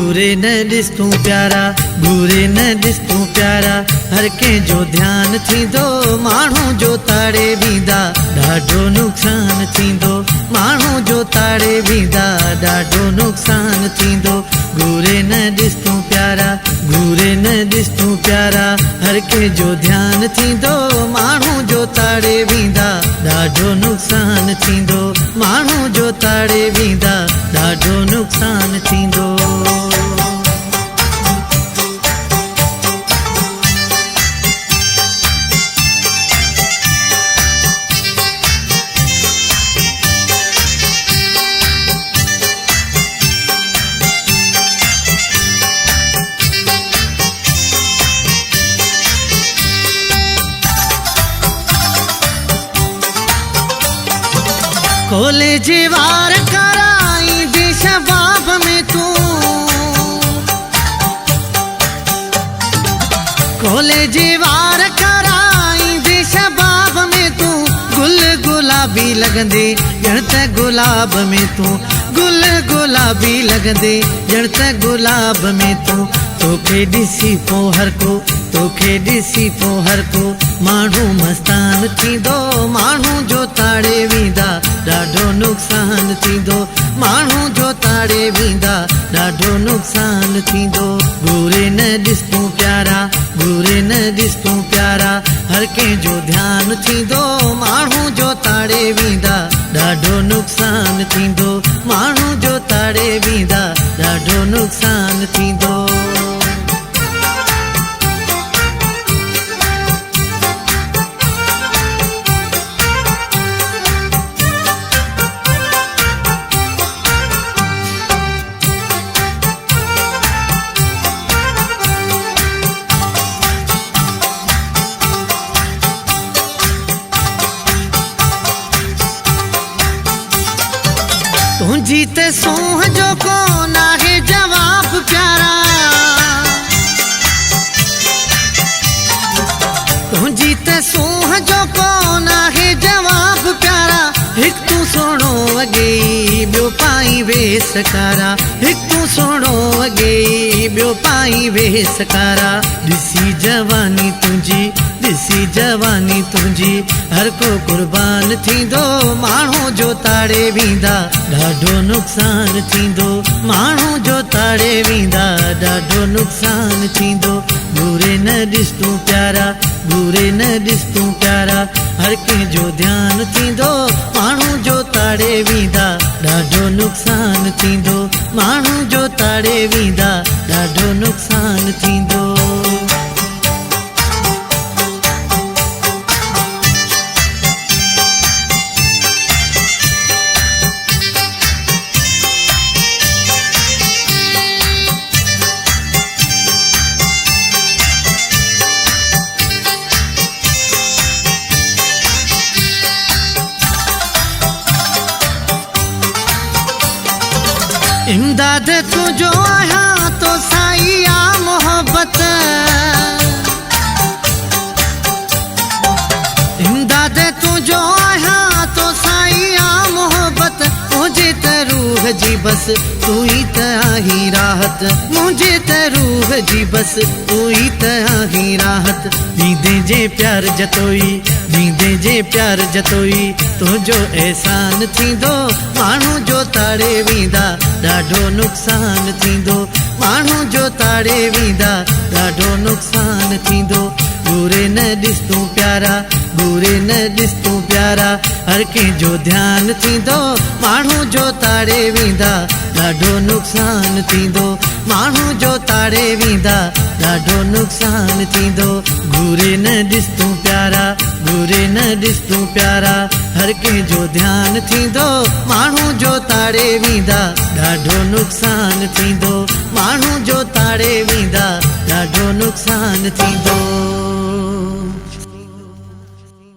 घूरे न ॾिस तूं प्यारा, घूरे न ॾिस तूं प्यारा। हर कंहिंजो ध्यानु थींदो, माण्हू जो ताड़े बींदा, ॾाढो नुक़सानु थींदो। माण्हू जो ताड़े बींदा, ॾाढो नुक़सानु थींदो। घूरे न ॾिस तूं प्यारा, घूरे न ॾिस तूं प्यारा। हर कंहिंजो ध्यानु थींदो, माण्हू जो ताड़े बींदा, ॾाढो नुक़सानु थींदो। माण्हू जो ताड़े बींदा, ॾाढो नुक़सानु थींदो। कॉलेज वार कराई दे शबाब में तू, कॉलेज वार कराई दे शबाब में तू। गुल गुलाबी लगंदे ॼण त गुलाब में तू, गुल गुलाबी लगंदे ॼण त गुलाब में तू। तोखे ॾिसी पोइ हर को, तोखे ॾिसी पोइ हर को माण्हू मस्तान थींदो। माण्हू जो ताड़े वेंदा, ॾाढो नुक़सानु थींदो। माण्हू जो ताड़े वेंदा, ॾाढो नुक़सानु थींदो। घूरे न ॾिस तूं प्यारा, घूरे न ॾिस तूं प्यारा। हर कंहिंजो ध्यानु थींदो, माण्हू जो ताड़े वेंदा, ॾाढो नुक़सानु थींदो। माण्हू जो ताड़े वेंदा, ॾाढो नुक़सानु थींदो। तुझी ते सूंह जो कोन आहे जवाब प्यारा, तुझी ते सूंह जो कोन आहे जवाब प्यारा। हिक तू सोणो अॻे ॿियो पाई वेस कारा, हिक तू सोणो अॻे ॿियो पाई वेस कारा। ॾिसी जवानी तुंहिंजी, ॾिसी जवानी तुंहिंजी, हर को कुर्बान थींदो। माण्हू जो ताड़े वेंदा, ॾाढो नुक़सानु थींदो। माण्हू जो ताड़े वेंदा, ॾाढो नुक़सानु थींदो। घूरे न ॾिस तूं प्यारा, घूरे न ॾिस तूं प्यारा। हर कंहिंजो ध्यानु थींदो, माण्हू जो ताड़े वेंदा, ॾाढो नुक़सानु थींदो। माण्हू जो ताड़े वेंदा, ॾाढो नुक़सानु थींदो। इमदाद तुझो आहियां तो साईं आ मोहब्बत, इमदाद तुझो आहियां तो साईं आ मोहब्बत। मुझे त रूह जी बस तू ही त आही राहत, मुझे त रूह जी बस तू ही त आही राहत। दीदे जे प्यार जतोई, दीदे जे प्यार जतोई, तुझो एहसान थींदो। माण्हू जो ताड़े वेंदा, ॾाढो नुक़सानु थींदो। माण्हू जो ताड़े वेंदा, ॾाढो नुक़सानु थींदो। घूरे न ॾिस तूं प्यारा, घूरे न ॾिस तूं प्यारा। हर कंहिंजो ध्यानु थींदो, माण्हू जो ताड़े वेंदा, ॾाढो नुक़सानु थींदो। माण्हू जो ताड़े वेंदा, ॾाढो नुक़सानु थींदो। घूरे न ॾिस तूं प्यारा, घूरे न ॾिस तूं प्यारा। हर कंहिंजो ध्यानु थींदो, माण्हू जो ताड़े वेंदा, ॾाढो नुक़सानु थींदो। माण्हू जो ताड़े वेंदा, ॾाढो नुक़सानु थींदो।